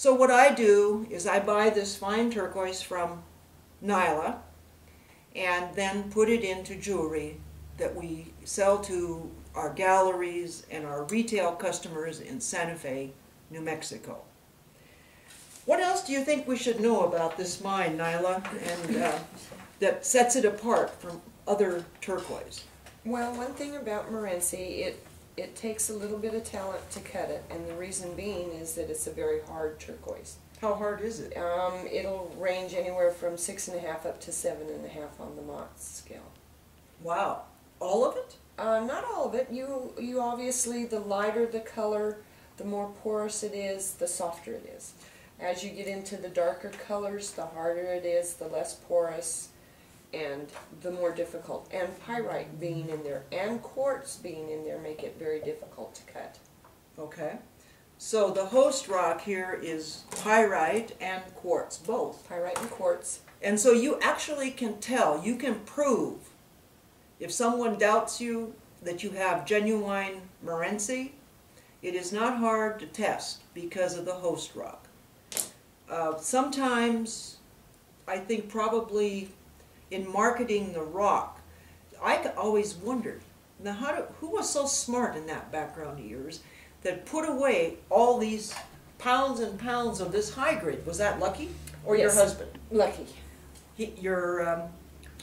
So what I do is I buy this fine turquoise from Nila and then put it into jewelry that we sell to our galleries and our retail customers in Santa Fe, New Mexico. What else do you think we should know about this mine, Nila, and that sets it apart from other turquoise? Well, one thing about Morenci, it takes a little bit of talent to cut it, and the reason being is that it's a very hard turquoise. How hard is it? It'll range anywhere from 6.5 up to 7.5 on the Mohs scale. Wow. All of it? Not all of it. You obviously, the lighter the color, the more porous it is, the softer it is. As you get into the darker colors, the harder it is, the less porous, and the more difficult. And pyrite being in there and quartz being in there make it very difficult to cut. Okay. So the host rock here is pyrite and quartz, both. Pyrite and quartz. And so you actually can tell, you can prove, if someone doubts you that you have genuine Morenci, it is not hard to test because of the host rock. Sometimes, I think probably in marketing the rock, I always wondered, now who was so smart in that background of yours that put away all these pounds and pounds of this high grade? Was that Lucky or Yes. your husband? Lucky. Your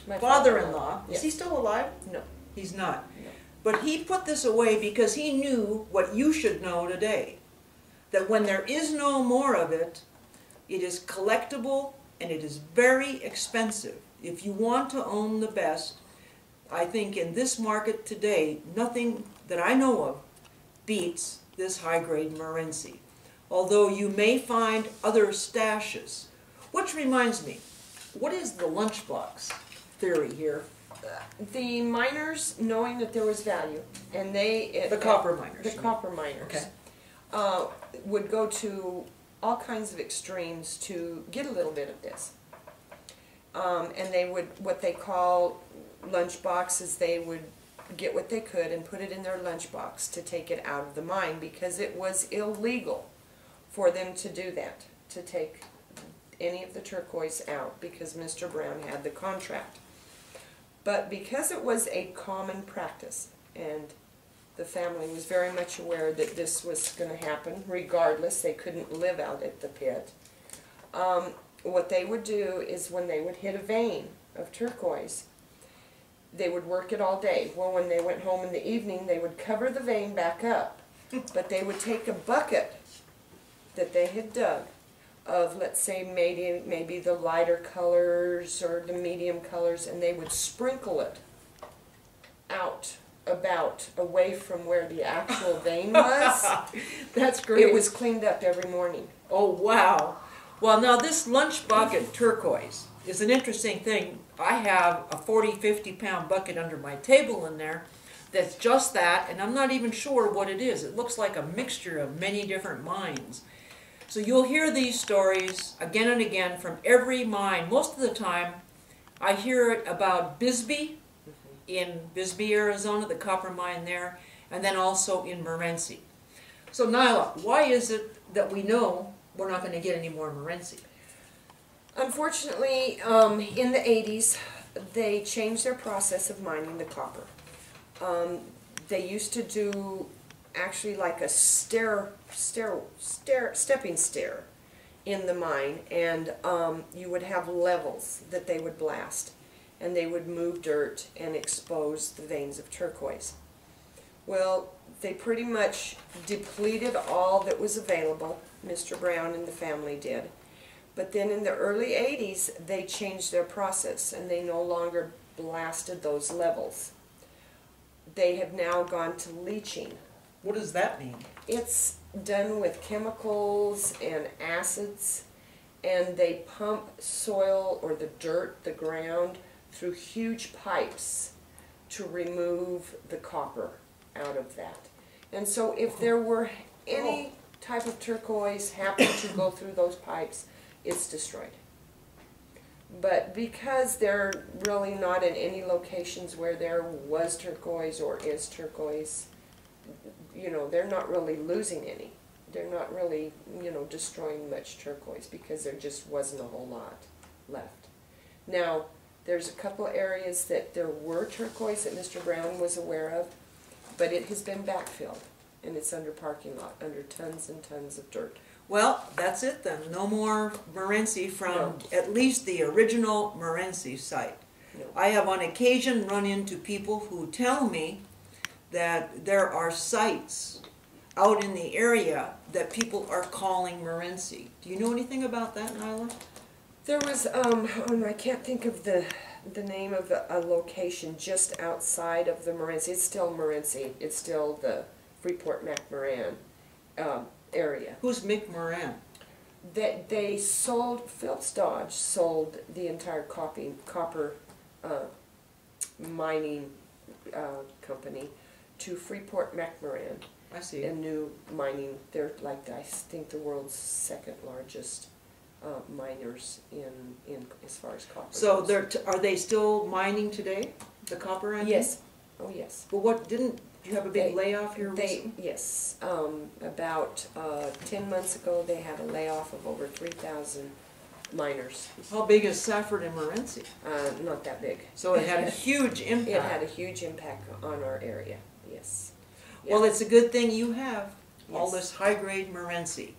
My father-in-law, Yes. is he still alive? No. He's not. No. But he put this away because he knew what you should know today, that when there is no more of it, it is collectible and it is very expensive. If you want to own the best, I think in this market today, nothing that I know of beats this high-grade Morenci. Although you may find other stashes. Which reminds me, what is the lunchbox theory here? The miners, knowing that there was value, and The copper miners. The copper miners. Okay. Would go to all kinds of extremes to get a little bit of this. And they would, what they call lunch boxes, they would get what they could and put it in their lunchbox to take it out of the mine, because it was illegal for them to do that, to take any of the turquoise out, because Mr. Brown had the contract. But because it was a common practice, and the family was very much aware that this was going to happen, regardless, they couldn't live out at the pit, what they would do is when they would hit a vein of turquoise, they would work it all day. Well, when they went home in the evening, they would cover the vein back up, but they would take a bucket that they had dug of, let's say, maybe the lighter colors or the medium colors, and they would sprinkle it out about away from where the actual vein was. That's great. It was cleaned up every morning. Oh, wow. Well, now this lunch bucket turquoise is an interesting thing. I have a 40-50 pound bucket under my table in there that's just that, and I'm not even sure what it is. It looks like a mixture of many different mines. So you'll hear these stories again and again from every mine. Most of the time, I hear it about Bisbee, in Bisbee, Arizona, the copper mine there, and then also in Morenci. So Nila, why is it that we know we're not going to get any more Morenci? Unfortunately, in the 80s, they changed their process of mining the copper. They used to do actually like a stepping stair in the mine, and you would have levels that they would blast, and they would move dirt and expose the veins of turquoise. Well, they pretty much depleted all that was available. Mr. Brown and the family did. But then in the early 80s, they changed their process, and they no longer blasted those levels. They have now gone to leaching. What does that mean? It's done with chemicals and acids, and they pump soil or the dirt, the ground, through huge pipes to remove the copper out of that. And so if there were any type of turquoise happened to go through those pipes, it's destroyed. But because they're really not in any locations where there was turquoise or is turquoise, you know, they're not really losing any. they're not really, you know, destroying much turquoise because there just wasn't a whole lot left. Now, there's a couple areas that there were turquoise that Mr. Brown was aware of, but it has been backfilled, and it's under parking lot, under tons and tons of dirt. Well, that's it then. No more Morenci from at least the original Morenci site. No. I have on occasion run into people who tell me that there are sites out in the area that people are calling Morenci. Do you know anything about that, Nyla? There was, I can't think of the name of a location just outside of the Morenci. It's still Morenci. It's still the Freeport-McMoran area. Who's Mick Moran? That they sold, Phelps Dodge sold the entire copper mining company to Freeport-McMoran. I see. A new mining, they're like, I think, the world's second largest miners in as far as copper. So goes. are they still mining today, the copper engine? Yes. Oh, yes. But what, didn't you have a big layoff here recently? Yes. About 10 months ago, they had a layoff of over 3,000 miners. How big is Safford and Morenci? Not that big. So it had a huge impact. It had a huge impact on our area, yes. Well, it's a good thing you have all Yes. this high-grade Morenci.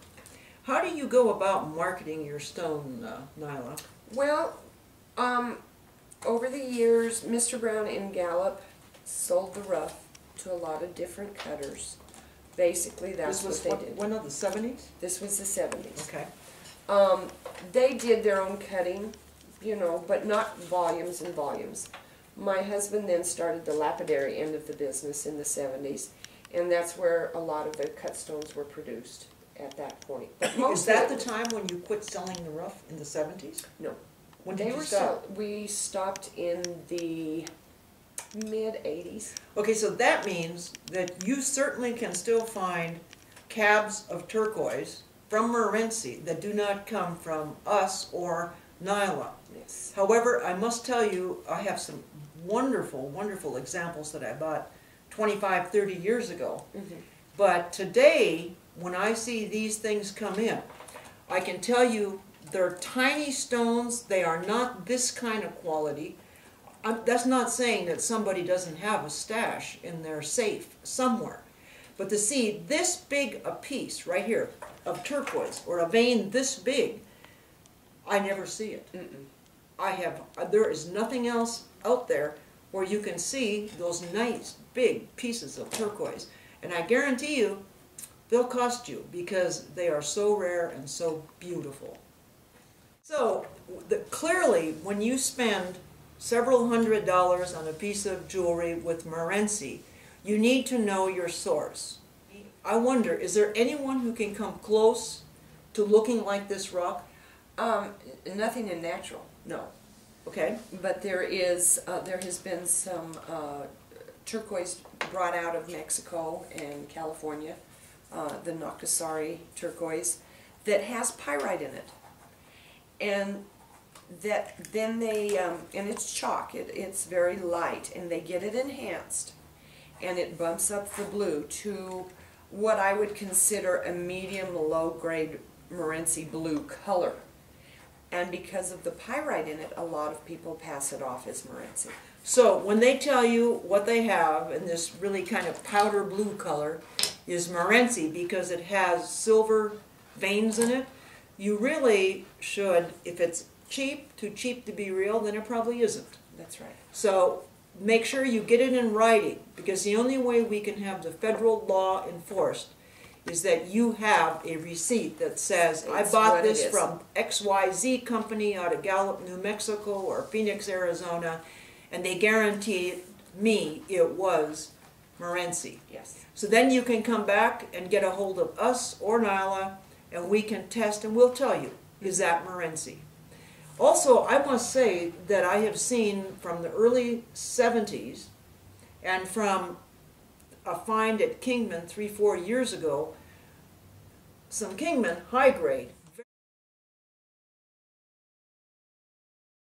How do you go about marketing your stone, Nyla? Well, over the years, Mr. Brown in Gallup sold the rough to a lot of different cutters. Basically, that's This was what they did. when of the 70s? This was the 70s. Okay. They did their own cutting, you know, but not volumes and volumes. My husband then started the lapidary end of the business in the 70s, and that's where a lot of the cut stones were produced at that point. But Is that the time when you quit selling the rough, in the 70s? No. When did you stop? We stopped in the mid-80s. Okay, so that means that you certainly can still find cabs of turquoise from Morenci that do not come from us or Nyla. Yes. However, I must tell you, I have some wonderful, wonderful examples that I bought 25, 30 years ago. Mm-hmm. But today, when I see these things come in, I can tell you they're tiny stones. They are not this kind of quality. That's not saying that somebody doesn't have a stash in their safe somewhere. But to see this big a piece right here of turquoise, or a vein this big, I never see it. There is nothing else out there where you can see those nice big pieces of turquoise. And I guarantee you, they'll cost you because they are so rare and so beautiful. So clearly, when you spend several $100s on a piece of jewelry with Morenci, you need to know your source. I wonder, is there anyone who can come close to looking like this rock? Nothing in natural, no. Okay. But there has been some turquoise brought out of Mexico and California, the Noctisari turquoise, that has pyrite in it. And that then they, and it's chalk, it's very light, and they get it enhanced, and it bumps up the blue to what I would consider a medium low-grade Morenci blue color. And because of the pyrite in it, a lot of people pass it off as Morenci. So when they tell you what they have in this really kind of powder blue color is Morenci because it has silver veins in it, you really should, if it's too cheap to be real, then it probably isn't. That's right. So make sure you get it in writing, because the only way we can have the federal law enforced is that you have a receipt that says, I bought this from XYZ company out of Gallup, New Mexico, or Phoenix, Arizona, and they guaranteed me it was Morenci. Yes. So then you can come back and get a hold of us or Nyla, and we can test, and we'll tell you, is that Morenci? Also, I must say that I have seen from the early 70s and from a find at Kingman 3-4 years ago, some Kingman high grade,